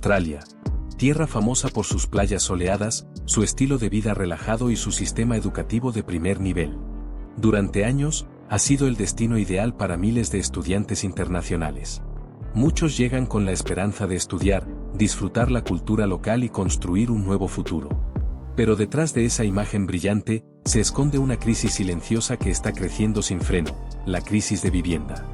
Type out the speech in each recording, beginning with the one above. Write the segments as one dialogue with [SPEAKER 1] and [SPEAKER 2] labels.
[SPEAKER 1] Australia. Tierra famosa por sus playas soleadas, su estilo de vida relajado y su sistema educativo de primer nivel. Durante años, ha sido el destino ideal para miles de estudiantes internacionales. Muchos llegan con la esperanza de estudiar, disfrutar la cultura local y construir un nuevo futuro. Pero detrás de esa imagen brillante, se esconde una crisis silenciosa que está creciendo sin freno, la crisis de vivienda.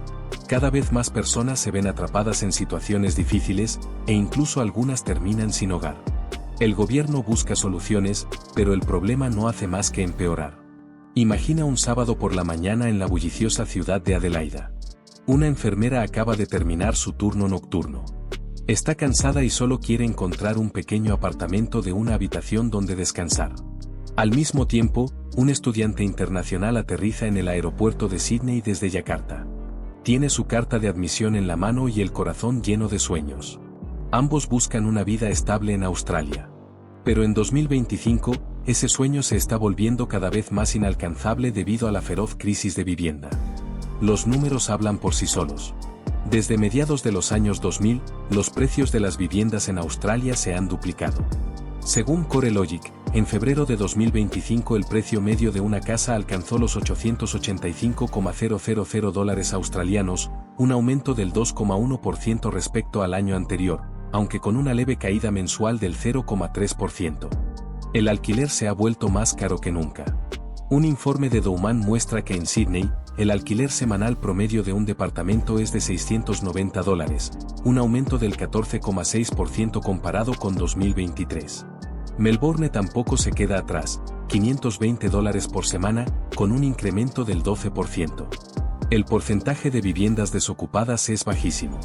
[SPEAKER 1] Cada vez más personas se ven atrapadas en situaciones difíciles, e incluso algunas terminan sin hogar. El gobierno busca soluciones, pero el problema no hace más que empeorar. Imagina un sábado por la mañana en la bulliciosa ciudad de Adelaida. Una enfermera acaba de terminar su turno nocturno. Está cansada y solo quiere encontrar un pequeño apartamento de una habitación donde descansar. Al mismo tiempo, un estudiante internacional aterriza en el aeropuerto de Sídney desde Yakarta. Tiene su carta de admisión en la mano y el corazón lleno de sueños. Ambos buscan una vida estable en Australia. Pero en 2025, ese sueño se está volviendo cada vez más inalcanzable debido a la feroz crisis de vivienda. Los números hablan por sí solos. Desde mediados de los años 2000, los precios de las viviendas en Australia se han duplicado. Según CoreLogic, en febrero de 2025 el precio medio de una casa alcanzó los $885,000 australianos, un aumento del 2,1% respecto al año anterior, aunque con una leve caída mensual del 0,3%. El alquiler se ha vuelto más caro que nunca. Un informe de Douman muestra que en Sídney, el alquiler semanal promedio de un departamento es de $690, un aumento del 14,6% comparado con 2023. Melbourne tampoco se queda atrás, $520 por semana, con un incremento del 12%. El porcentaje de viviendas desocupadas es bajísimo.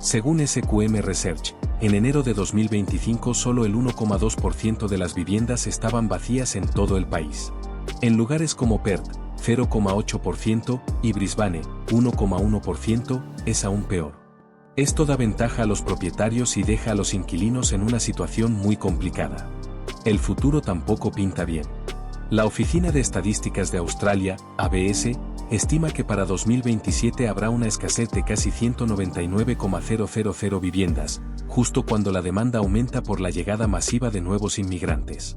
[SPEAKER 1] Según SQM Research, en enero de 2025 solo el 1,2% de las viviendas estaban vacías en todo el país. En lugares como Perth, 0,8%, y Brisbane, 1,1%, es aún peor. Esto da ventaja a los propietarios y deja a los inquilinos en una situación muy complicada. El futuro tampoco pinta bien. La Oficina de Estadísticas de Australia, ABS, estima que para 2027 habrá una escasez de casi 199,000 viviendas, justo cuando la demanda aumenta por la llegada masiva de nuevos inmigrantes.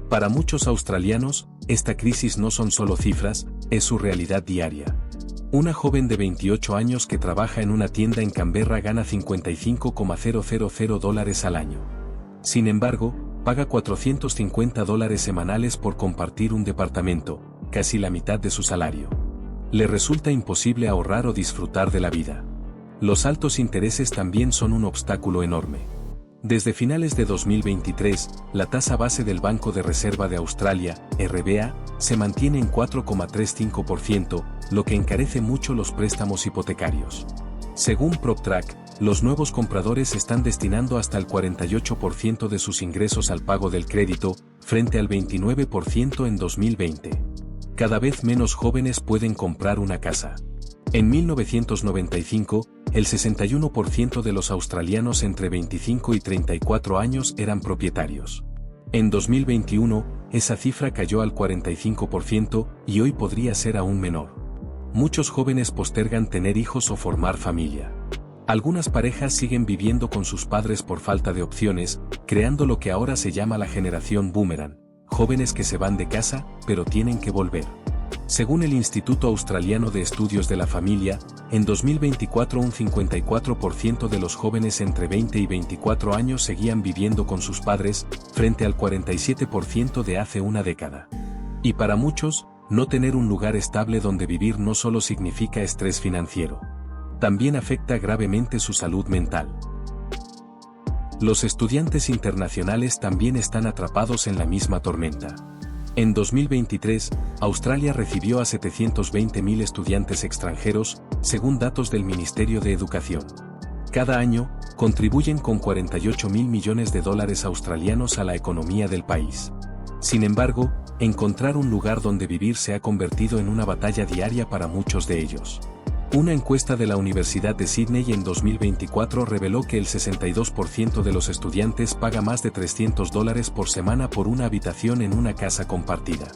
[SPEAKER 1] Para muchos australianos, esta crisis no son solo cifras, es su realidad diaria. Una joven de 28 años que trabaja en una tienda en Canberra gana $55,000 al año. Sin embargo, paga $450 semanales por compartir un departamento, casi la mitad de su salario. Le resulta imposible ahorrar o disfrutar de la vida. Los altos intereses también son un obstáculo enorme. Desde finales de 2023, la tasa base del Banco de Reserva de Australia, RBA, se mantiene en 4,35%, lo que encarece mucho los préstamos hipotecarios. Según PropTrack, los nuevos compradores están destinando hasta el 48% de sus ingresos al pago del crédito, frente al 29% en 2020. Cada vez menos jóvenes pueden comprar una casa. En 1995, el 61% de los australianos entre 25 y 34 años eran propietarios. En 2021, esa cifra cayó al 45% y hoy podría ser aún menor. Muchos jóvenes postergan tener hijos o formar familia. Algunas parejas siguen viviendo con sus padres por falta de opciones, creando lo que ahora se llama la generación boomerang, jóvenes que se van de casa, pero tienen que volver. Según el Instituto Australiano de Estudios de la Familia, en 2024 un 54% de los jóvenes entre 20 y 24 años seguían viviendo con sus padres, frente al 47% de hace una década. Y para muchos, no tener un lugar estable donde vivir no solo significa estrés financiero. También afecta gravemente su salud mental. Los estudiantes internacionales también están atrapados en la misma tormenta. En 2023, Australia recibió a 720.000 estudiantes extranjeros, según datos del Ministerio de Educación. Cada año, contribuyen con $48.000 millones australianos a la economía del país. Sin embargo, encontrar un lugar donde vivir se ha convertido en una batalla diaria para muchos de ellos. Una encuesta de la Universidad de Sídney en 2024 reveló que el 62% de los estudiantes paga más de $300 por semana por una habitación en una casa compartida.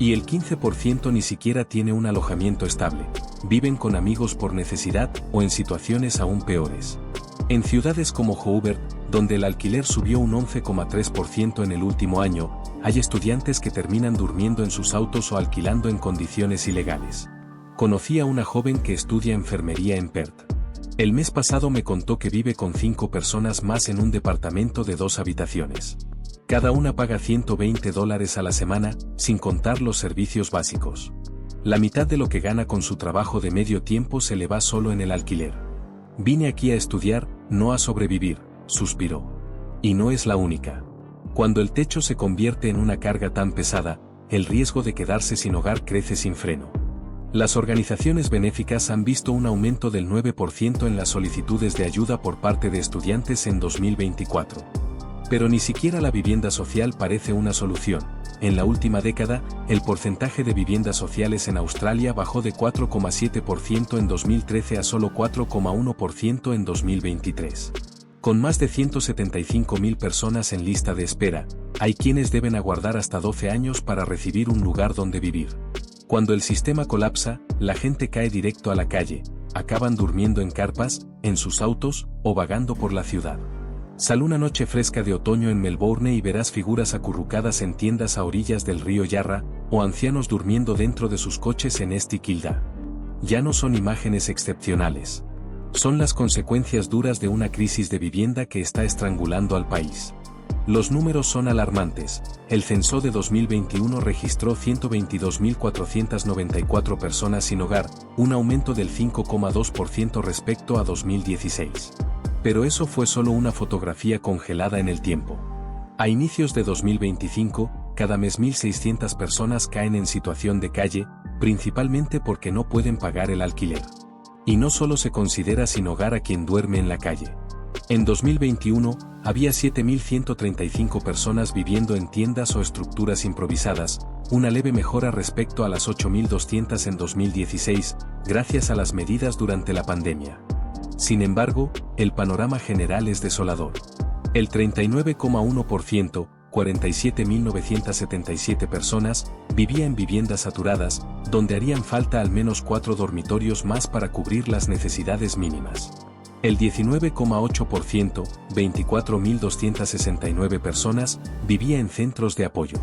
[SPEAKER 1] Y el 15% ni siquiera tiene un alojamiento estable, viven con amigos por necesidad o en situaciones aún peores. En ciudades como Hobart, donde el alquiler subió un 11,3% en el último año, hay estudiantes que terminan durmiendo en sus autos o alquilando en condiciones ilegales. Conocí a una joven que estudia enfermería en Perth. El mes pasado me contó que vive con 5 personas más en un departamento de 2 habitaciones. Cada una paga $120 a la semana, sin contar los servicios básicos. La mitad de lo que gana con su trabajo de medio tiempo se le va solo en el alquiler. Vine aquí a estudiar, no a sobrevivir, suspiró. Y no es la única. Cuando el techo se convierte en una carga tan pesada, el riesgo de quedarse sin hogar crece sin freno. Las organizaciones benéficas han visto un aumento del 9% en las solicitudes de ayuda por parte de estudiantes en 2024. Pero ni siquiera la vivienda social parece una solución. En la última década, el porcentaje de viviendas sociales en Australia bajó de 4,7% en 2013 a solo 4,1% en 2023. Con más de 175.000 personas en lista de espera, hay quienes deben aguardar hasta 12 años para recibir un lugar donde vivir. Cuando el sistema colapsa, la gente cae directo a la calle, acaban durmiendo en carpas, en sus autos, o vagando por la ciudad. Sal una noche fresca de otoño en Melbourne y verás figuras acurrucadas en tiendas a orillas del río Yarra, o ancianos durmiendo dentro de sus coches en St Kilda. Ya no son imágenes excepcionales. Son las consecuencias duras de una crisis de vivienda que está estrangulando al país. Los números son alarmantes. El censo de 2021 registró 122.494 personas sin hogar, un aumento del 5,2% respecto a 2016. Pero eso fue solo una fotografía congelada en el tiempo. A inicios de 2025, cada mes 1.600 personas caen en situación de calle, principalmente porque no pueden pagar el alquiler. Y no solo se considera sin hogar a quien duerme en la calle. En 2021, había 7.135 personas viviendo en tiendas o estructuras improvisadas, una leve mejora respecto a las 8.200 en 2016, gracias a las medidas durante la pandemia. Sin embargo, el panorama general es desolador. El 39,1%, 47.977 personas, vivía en viviendas saturadas, donde harían falta al menos 4 dormitorios más para cubrir las necesidades mínimas. El 19,8%, 24.269 personas, vivía en centros de apoyo.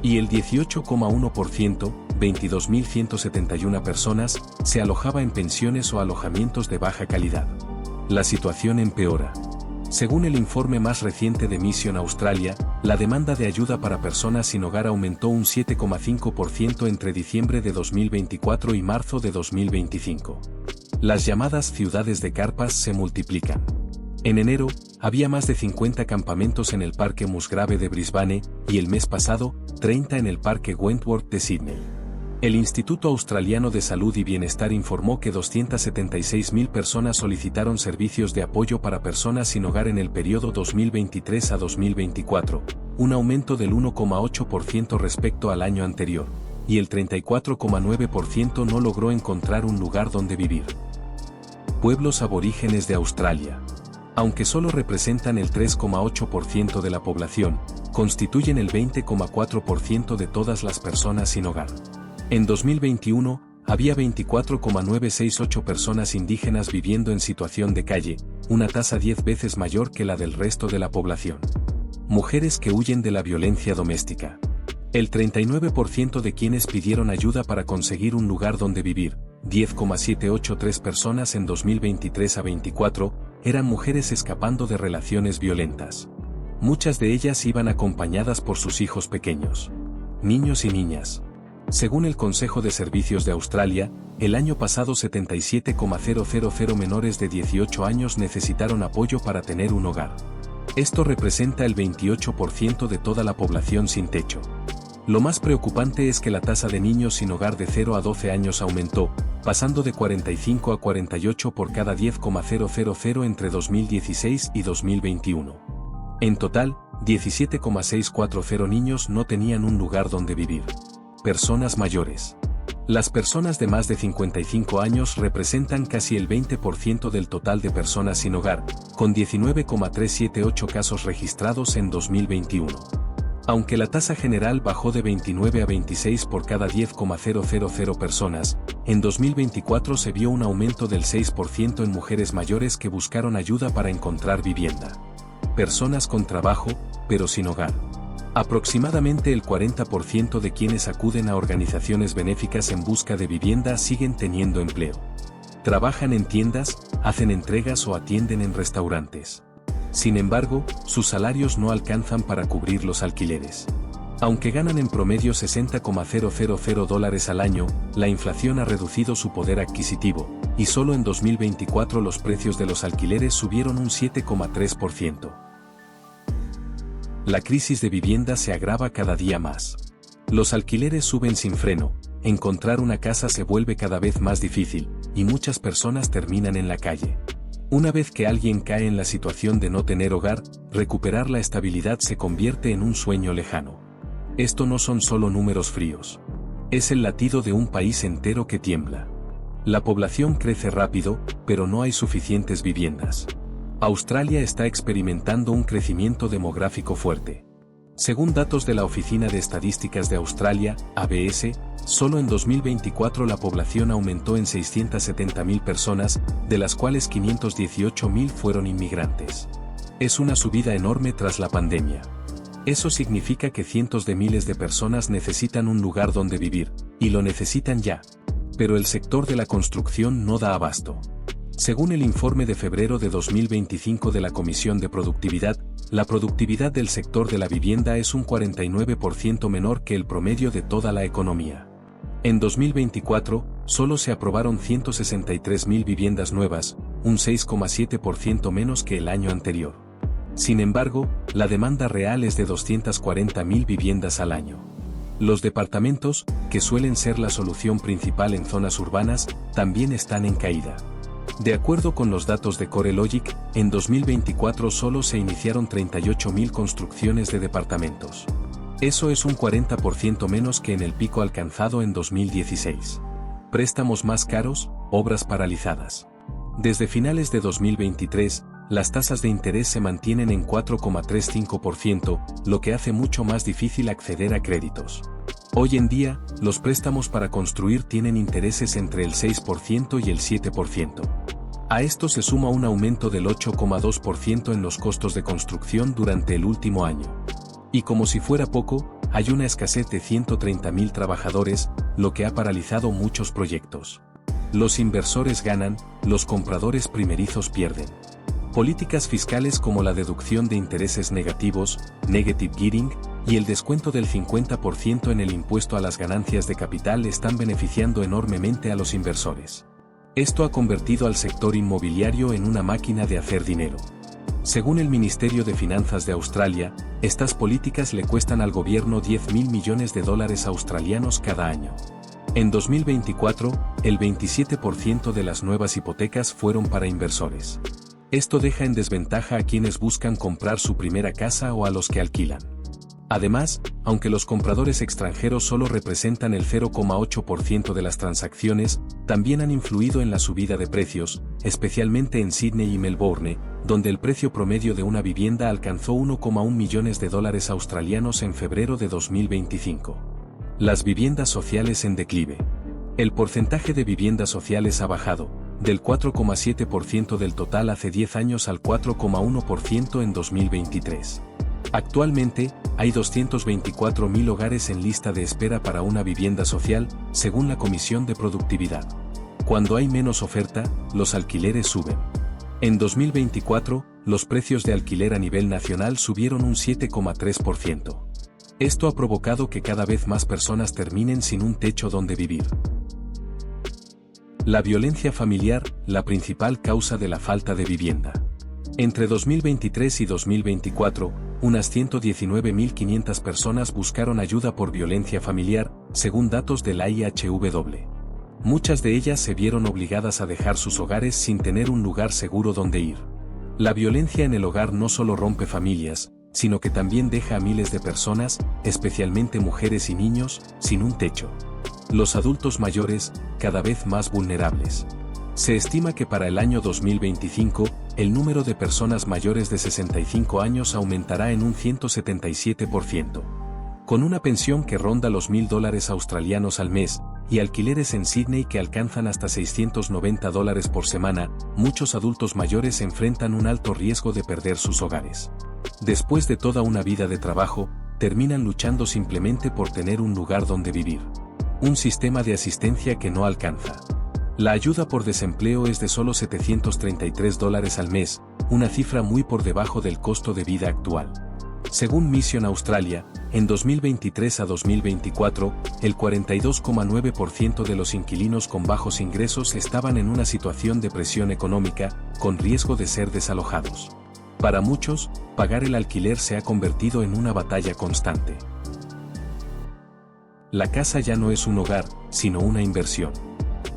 [SPEAKER 1] Y el 18,1%, 22.171 personas, se alojaba en pensiones o alojamientos de baja calidad. La situación empeora. Según el informe más reciente de Mission Australia, la demanda de ayuda para personas sin hogar aumentó un 7,5% entre diciembre de 2024 y marzo de 2025. Las llamadas ciudades de carpas se multiplican. En enero, había más de 50 campamentos en el Parque Musgrave de Brisbane, y el mes pasado, 30 en el Parque Wentworth de Sydney. El Instituto Australiano de Salud y Bienestar informó que 276.000 personas solicitaron servicios de apoyo para personas sin hogar en el periodo 2023 a 2024, un aumento del 1,8% respecto al año anterior, y el 34,9% no logró encontrar un lugar donde vivir. Pueblos aborígenes de Australia. Aunque solo representan el 3,8% de la población, constituyen el 20,4% de todas las personas sin hogar. En 2021, había 24,968 personas indígenas viviendo en situación de calle, una tasa 10 veces mayor que la del resto de la población. Mujeres que huyen de la violencia doméstica. El 39% de quienes pidieron ayuda para conseguir un lugar donde vivir, 10,783 personas en 2023 a 24, eran mujeres escapando de relaciones violentas. Muchas de ellas iban acompañadas por sus hijos pequeños. Niños y niñas. Según el Consejo de Servicios de Australia, el año pasado 77,000 menores de 18 años necesitaron apoyo para tener un hogar. Esto representa el 28% de toda la población sin techo. Lo más preocupante es que la tasa de niños sin hogar de 0 a 12 años aumentó, pasando de 45 a 48 por cada 10,000 entre 2016 y 2021. En total, 17,640 niños no tenían un lugar donde vivir. Personas mayores. Las personas de más de 55 años representan casi el 20% del total de personas sin hogar, con 19,378 casos registrados en 2021. Aunque la tasa general bajó de 29 a 26 por cada 10,000 personas, en 2024 se vio un aumento del 6% en mujeres mayores que buscaron ayuda para encontrar vivienda. personas con trabajo, pero sin hogar. Aproximadamente el 40% de quienes acuden a organizaciones benéficas en busca de vivienda siguen teniendo empleo. Trabajan en tiendas, hacen entregas o atienden en restaurantes. Sin embargo, sus salarios no alcanzan para cubrir los alquileres. Aunque ganan en promedio $60,000 al año, la inflación ha reducido su poder adquisitivo, y solo en 2024 los precios de los alquileres subieron un 7,3%. La crisis de vivienda se agrava cada día más. Los alquileres suben sin freno, encontrar una casa se vuelve cada vez más difícil, y muchas personas terminan en la calle. Una vez que alguien cae en la situación de no tener hogar, recuperar la estabilidad se convierte en un sueño lejano. Esto no son solo números fríos. Es el latido de un país entero que tiembla. La población crece rápido, pero no hay suficientes viviendas. Australia está experimentando un crecimiento demográfico fuerte. Según datos de la Oficina de Estadísticas de Australia, ABS, solo en 2024 la población aumentó en 670.000 personas, de las cuales 518.000 fueron inmigrantes. Es una subida enorme tras la pandemia. Eso significa que cientos de miles de personas necesitan un lugar donde vivir, y lo necesitan ya. Pero el sector de la construcción no da abasto. Según el informe de febrero de 2025 de la Comisión de Productividad, la productividad del sector de la vivienda es un 49% menor que el promedio de toda la economía. En 2024, solo se aprobaron 163.000 viviendas nuevas, un 6,7% menos que el año anterior. Sin embargo, la demanda real es de 240.000 viviendas al año. Los departamentos, que suelen ser la solución principal en zonas urbanas, también están en caída. De acuerdo con los datos de CoreLogic, en 2024 solo se iniciaron 38.000 construcciones de departamentos. Eso es un 40% menos que en el pico alcanzado en 2016. Préstamos más caros, obras paralizadas. Desde finales de 2023, las tasas de interés se mantienen en 4,35%, lo que hace mucho más difícil acceder a créditos. Hoy en día, los préstamos para construir tienen intereses entre el 6% y el 7%. A esto se suma un aumento del 8,2% en los costos de construcción durante el último año. Y como si fuera poco, hay una escasez de 130.000 trabajadores, lo que ha paralizado muchos proyectos. Los inversores ganan, los compradores primerizos pierden. Políticas fiscales como la deducción de intereses negativos, negative gearing, y el descuento del 50% en el impuesto a las ganancias de capital están beneficiando enormemente a los inversores. Esto ha convertido al sector inmobiliario en una máquina de hacer dinero. Según el Ministerio de Finanzas de Australia, estas políticas le cuestan al gobierno $10.000 millones australianos cada año. En 2024, el 27% de las nuevas hipotecas fueron para inversores. Esto deja en desventaja a quienes buscan comprar su primera casa o a los que alquilan. Además, aunque los compradores extranjeros solo representan el 0,8% de las transacciones, también han influido en la subida de precios, especialmente en Sydney y Melbourne, donde el precio promedio de una vivienda alcanzó $1,1 millones australianos en febrero de 2025. Las viviendas sociales en declive. El porcentaje de viviendas sociales ha bajado, del 4,7% del total hace 10 años al 4,1% en 2023. Actualmente, hay 224.000 hogares en lista de espera para una vivienda social, según la Comisión de Productividad. Cuando hay menos oferta, los alquileres suben. En 2024, los precios de alquiler a nivel nacional subieron un 7,3%. Esto ha provocado que cada vez más personas terminen sin un techo donde vivir. La violencia familiar, la principal causa de la falta de vivienda. Entre 2023 y 2024, unas 119.500 personas buscaron ayuda por violencia familiar, según datos de la IHW. Muchas de ellas se vieron obligadas a dejar sus hogares sin tener un lugar seguro donde ir. La violencia en el hogar no solo rompe familias, sino que también deja a miles de personas, especialmente mujeres y niños, sin un techo. Los adultos mayores, cada vez más vulnerables. Se estima que para el año 2025, el número de personas mayores de 65 años aumentará en un 177%. Con una pensión que ronda los $1.000 australianos al mes, y alquileres en Sydney que alcanzan hasta $690 por semana, muchos adultos mayores enfrentan un alto riesgo de perder sus hogares. Después de toda una vida de trabajo, terminan luchando simplemente por tener un lugar donde vivir. Un sistema de asistencia que no alcanza. La ayuda por desempleo es de solo $733 al mes, una cifra muy por debajo del costo de vida actual. Según Mission Australia, en 2023 a 2024, el 42,9% de los inquilinos con bajos ingresos estaban en una situación de presión económica, con riesgo de ser desalojados. Para muchos, pagar el alquiler se ha convertido en una batalla constante. La casa ya no es un hogar, sino una inversión.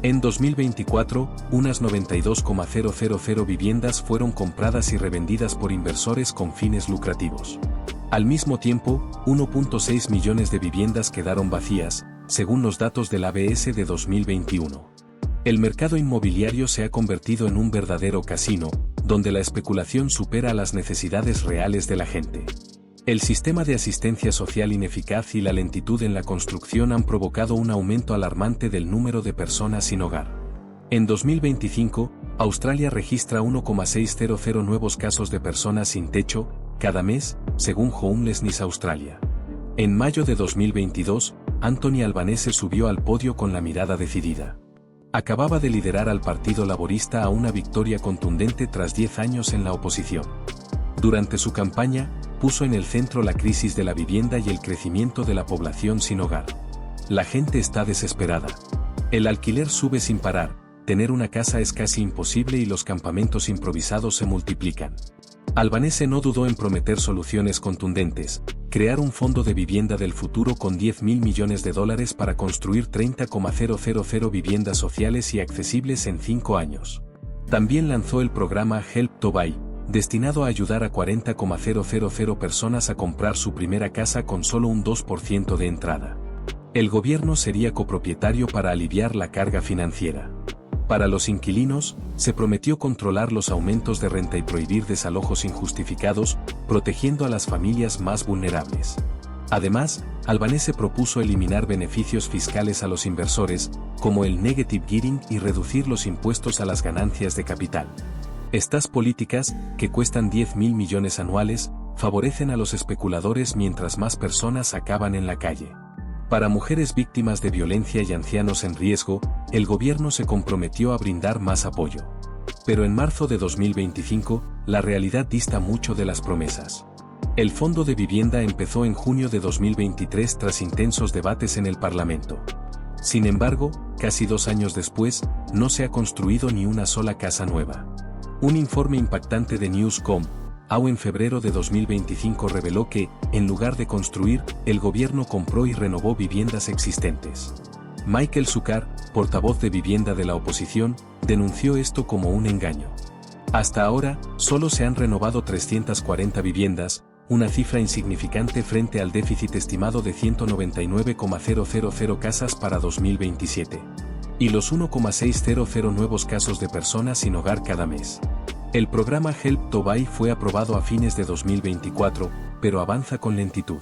[SPEAKER 1] En 2024, unas 92,000 viviendas fueron compradas y revendidas por inversores con fines lucrativos. Al mismo tiempo, 1.6 millones de viviendas quedaron vacías, según los datos del ABS de 2021. El mercado inmobiliario se ha convertido en un verdadero casino, donde la especulación supera a las necesidades reales de la gente. El sistema de asistencia social ineficaz y la lentitud en la construcción han provocado un aumento alarmante del número de personas sin hogar. En 2025, Australia registra 1,600 nuevos casos de personas sin techo, cada mes, según Homelessness Australia. En mayo de 2022, Anthony Albanese subió al podio con la mirada decidida. Acababa de liderar al Partido Laborista a una victoria contundente tras 10 años en la oposición. Durante su campaña, puso en el centro la crisis de la vivienda y el crecimiento de la población sin hogar. La gente está desesperada. El alquiler sube sin parar, tener una casa es casi imposible y los campamentos improvisados se multiplican. Albanese no dudó en prometer soluciones contundentes, crear un fondo de vivienda del futuro con $10.000 millones para construir 30,000 viviendas sociales y accesibles en 5 años. También lanzó el programa Help to Buy, destinado a ayudar a 40,000 personas a comprar su primera casa con solo un 2% de entrada. El gobierno sería copropietario para aliviar la carga financiera. Para los inquilinos, se prometió controlar los aumentos de renta y prohibir desalojos injustificados, protegiendo a las familias más vulnerables. Además, Albanese propuso eliminar beneficios fiscales a los inversores, como el negative gearing y reducir los impuestos a las ganancias de capital. Estas políticas, que cuestan $10.000 millones anuales, favorecen a los especuladores mientras más personas acaban en la calle. Para mujeres víctimas de violencia y ancianos en riesgo, el gobierno se comprometió a brindar más apoyo. Pero en marzo de 2025, la realidad dista mucho de las promesas. El Fondo de Vivienda empezó en junio de 2023 tras intensos debates en el Parlamento. Sin embargo, casi 2 años después, no se ha construido ni una sola casa nueva. Un informe impactante de Newscom, AU en febrero de 2025 reveló que, en lugar de construir, el gobierno compró y renovó viviendas existentes. Michael Sukkar, portavoz de vivienda de la oposición, denunció esto como un engaño. Hasta ahora, solo se han renovado 340 viviendas, una cifra insignificante frente al déficit estimado de 199,000 casas para 2027. Y los 1,600 nuevos casos de personas sin hogar cada mes. El programa Help to Buy fue aprobado a fines de 2024, pero avanza con lentitud.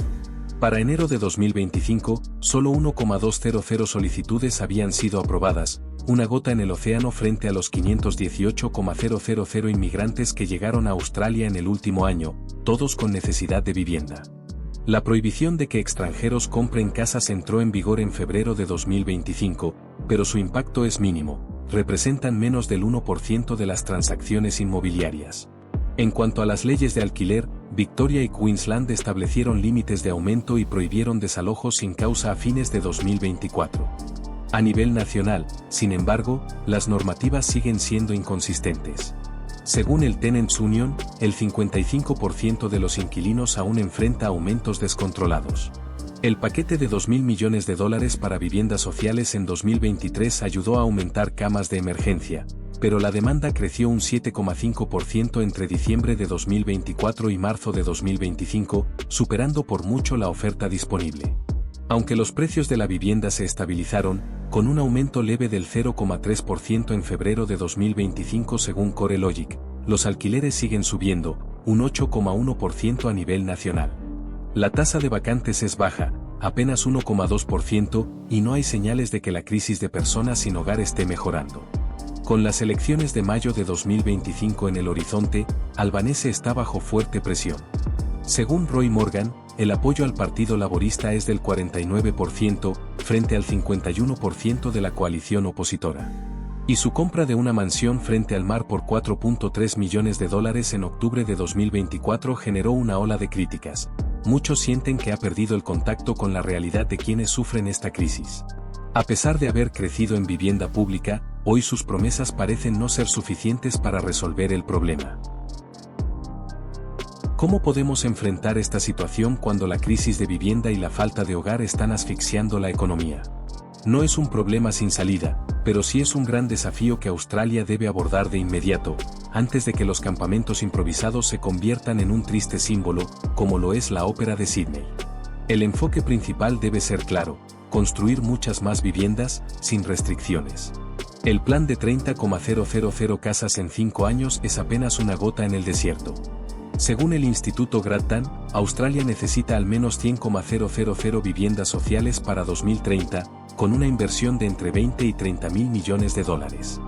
[SPEAKER 1] Para enero de 2025, solo 1,200 solicitudes habían sido aprobadas, una gota en el océano frente a los 518,000 inmigrantes que llegaron a Australia en el último año, todos con necesidad de vivienda. La prohibición de que extranjeros compren casas entró en vigor en febrero de 2025, pero su impacto es mínimo. Representan menos del 1% de las transacciones inmobiliarias. En cuanto a las leyes de alquiler, Victoria y Queensland establecieron límites de aumento y prohibieron desalojos sin causa a fines de 2024. A nivel nacional, sin embargo, las normativas siguen siendo inconsistentes. Según el Tenants Union, el 55% de los inquilinos aún enfrenta aumentos descontrolados. El paquete de $2.000 millones para viviendas sociales en 2023 ayudó a aumentar camas de emergencia, pero la demanda creció un 7,5% entre diciembre de 2024 y marzo de 2025, superando por mucho la oferta disponible. Aunque los precios de la vivienda se estabilizaron, con un aumento leve del 0,3% en febrero de 2025 según CoreLogic, los alquileres siguen subiendo, un 8,1% a nivel nacional. La tasa de vacantes es baja, apenas 1,2%, y no hay señales de que la crisis de personas sin hogar esté mejorando. Con las elecciones de mayo de 2025 en el horizonte, Albanese está bajo fuerte presión. Según Roy Morgan, el apoyo al Partido Laborista es del 49%, frente al 51% de la coalición opositora. Y su compra de una mansión frente al mar por $4.3 millones en octubre de 2024 generó una ola de críticas. Muchos sienten que ha perdido el contacto con la realidad de quienes sufren esta crisis. A pesar de haber crecido en vivienda pública, hoy sus promesas parecen no ser suficientes para resolver el problema. ¿Cómo podemos enfrentar esta situación cuando la crisis de vivienda y la falta de hogar están asfixiando la economía? No es un problema sin salida, pero sí es un gran desafío que Australia debe abordar de inmediato, antes de que los campamentos improvisados se conviertan en un triste símbolo, como lo es la Ópera de Sídney. El enfoque principal debe ser claro: construir muchas más viviendas, sin restricciones. El plan de 30,000 casas en 5 años es apenas una gota en el desierto. Según el Instituto Grattan, Australia necesita al menos 100,000 viviendas sociales para 2030, con una inversión de entre 20 y 30 mil millones de dólares.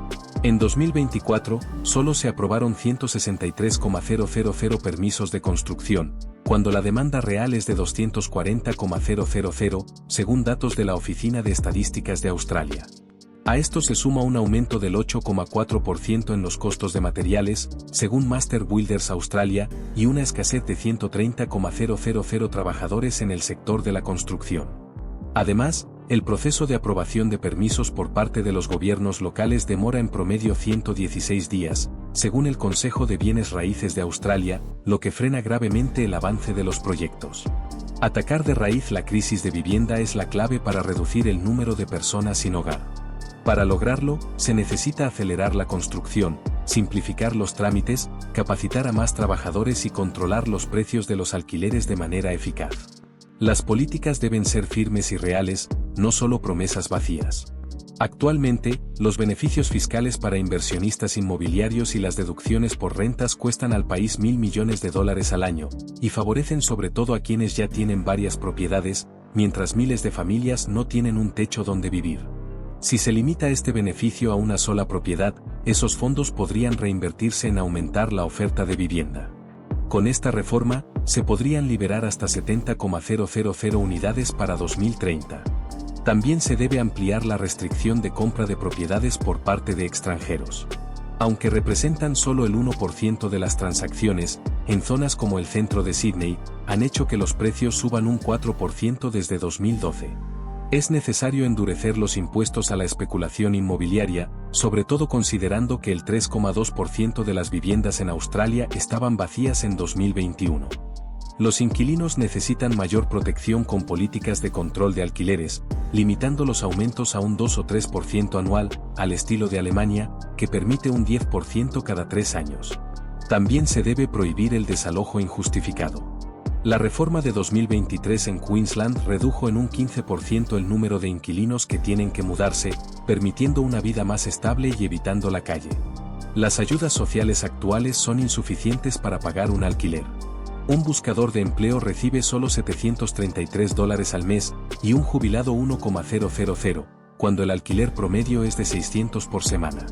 [SPEAKER 1] En 2024, solo se aprobaron 163,000 permisos de construcción, cuando la demanda real es de 240,000, según datos de la Oficina de Estadísticas de Australia. A esto se suma un aumento del 8,4% en los costos de materiales, según Master Builders Australia, y una escasez de 130,000 trabajadores en el sector de la construcción. Además, el proceso de aprobación de permisos por parte de los gobiernos locales demora en promedio 116 días, según el Consejo de Bienes Raíces de Australia, lo que frena gravemente el avance de los proyectos. Atacar de raíz la crisis de vivienda es la clave para reducir el número de personas sin hogar. Para lograrlo, se necesita acelerar la construcción, simplificar los trámites, capacitar a más trabajadores y controlar los precios de los alquileres de manera eficaz. Las políticas deben ser firmes y reales, no solo promesas vacías. Actualmente, los beneficios fiscales para inversionistas inmobiliarios y las deducciones por rentas cuestan al país $1.000 millones al año, y favorecen sobre todo a quienes ya tienen varias propiedades, mientras miles de familias no tienen un techo donde vivir. Si se limita este beneficio a una sola propiedad, esos fondos podrían reinvertirse en aumentar la oferta de vivienda. Con esta reforma, se podrían liberar hasta 70,000 unidades para 2030. También se debe ampliar la restricción de compra de propiedades por parte de extranjeros. Aunque representan solo el 1% de las transacciones, en zonas como el centro de Sídney, han hecho que los precios suban un 4% desde 2012. Es necesario endurecer los impuestos a la especulación inmobiliaria, sobre todo considerando que el 3,2% de las viviendas en Australia estaban vacías en 2021. Los inquilinos necesitan mayor protección con políticas de control de alquileres, limitando los aumentos a un 2 o 3% anual, al estilo de Alemania, que permite un 10% cada 3 años. También se debe prohibir el desalojo injustificado. La reforma de 2023 en Queensland redujo en un 15% el número de inquilinos que tienen que mudarse, permitiendo una vida más estable y evitando la calle. Las ayudas sociales actuales son insuficientes para pagar un alquiler. Un buscador de empleo recibe solo $733 al mes, y un jubilado 1,000, cuando el alquiler promedio es de $600 por semana.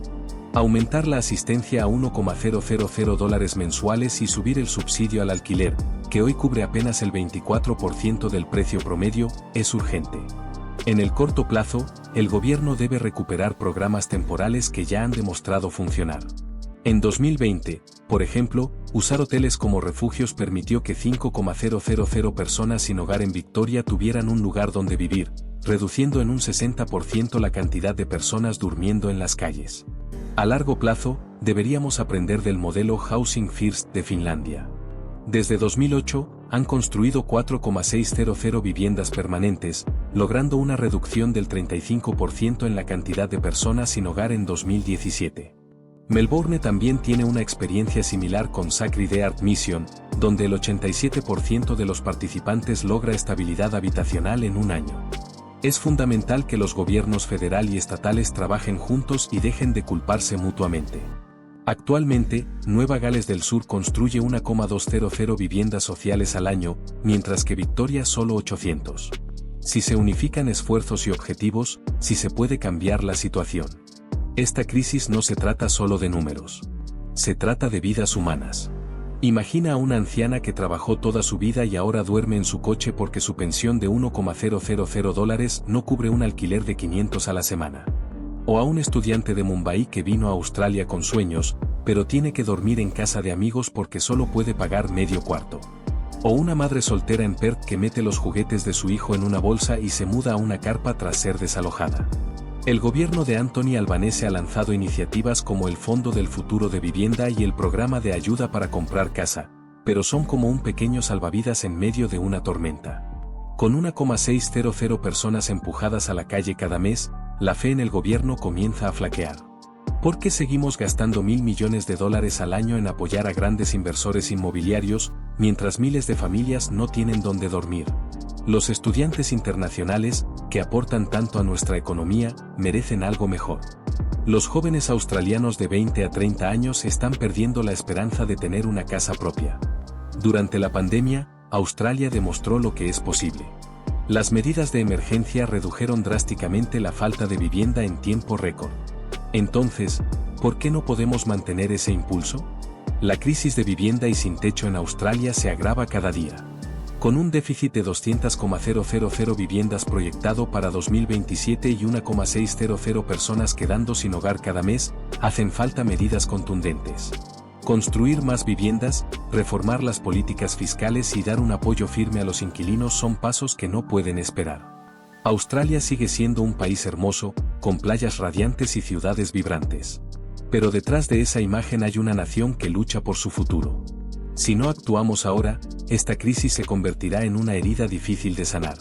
[SPEAKER 1] Aumentar la asistencia a $1,000 mensuales y subir el subsidio al alquiler, que hoy cubre apenas el 24% del precio promedio, es urgente. En el corto plazo, el gobierno debe recuperar programas temporales que ya han demostrado funcionar. En 2020, por ejemplo, usar hoteles como refugios permitió que 5,000 personas sin hogar en Victoria tuvieran un lugar donde vivir, reduciendo en un 60% la cantidad de personas durmiendo en las calles. A largo plazo, deberíamos aprender del modelo Housing First de Finlandia. Desde 2008, han construido 4,600 viviendas permanentes, logrando una reducción del 35% en la cantidad de personas sin hogar en 2017. Melbourne también tiene una experiencia similar con Sacred Heart Mission, donde el 87% de los participantes logra estabilidad habitacional en un año. Es fundamental que los gobiernos federal y estatales trabajen juntos y dejen de culparse mutuamente. Actualmente, Nueva Gales del Sur construye 1,200 viviendas sociales al año, mientras que Victoria solo 800. Si se unifican esfuerzos y objetivos, si se puede cambiar la situación. Esta crisis no se trata solo de números. Se trata de vidas humanas. Imagina a una anciana que trabajó toda su vida y ahora duerme en su coche porque su pensión de $1,000 no cubre un alquiler de 500 a la semana. O a un estudiante de Mumbai que vino a Australia con sueños, pero tiene que dormir en casa de amigos porque solo puede pagar medio cuarto. O una madre soltera en Perth que mete los juguetes de su hijo en una bolsa y se muda a una carpa tras ser desalojada. El gobierno de Anthony Albanese ha lanzado iniciativas como el Fondo del Futuro de Vivienda y el Programa de Ayuda para Comprar Casa, pero son como un pequeño salvavidas en medio de una tormenta. Con 1,600 personas empujadas a la calle cada mes, la fe en el gobierno comienza a flaquear. ¿Por qué seguimos gastando $1.000 millones al año en apoyar a grandes inversores inmobiliarios, mientras miles de familias no tienen dónde dormir? Los estudiantes internacionales, que aportan tanto a nuestra economía, merecen algo mejor. Los jóvenes australianos de 20 a 30 años están perdiendo la esperanza de tener una casa propia. Durante la pandemia, Australia demostró lo que es posible. Las medidas de emergencia redujeron drásticamente la falta de vivienda en tiempo récord. Entonces, ¿por qué no podemos mantener ese impulso? La crisis de vivienda y sin techo en Australia se agrava cada día. Con un déficit de 200,000 viviendas proyectado para 2027 y 1,600 personas quedando sin hogar cada mes, hacen falta medidas contundentes. Construir más viviendas, reformar las políticas fiscales y dar un apoyo firme a los inquilinos son pasos que no pueden esperar. Australia sigue siendo un país hermoso, con playas radiantes y ciudades vibrantes. Pero detrás de esa imagen hay una nación que lucha por su futuro. Si no actuamos ahora, esta crisis se convertirá en una herida difícil de sanar.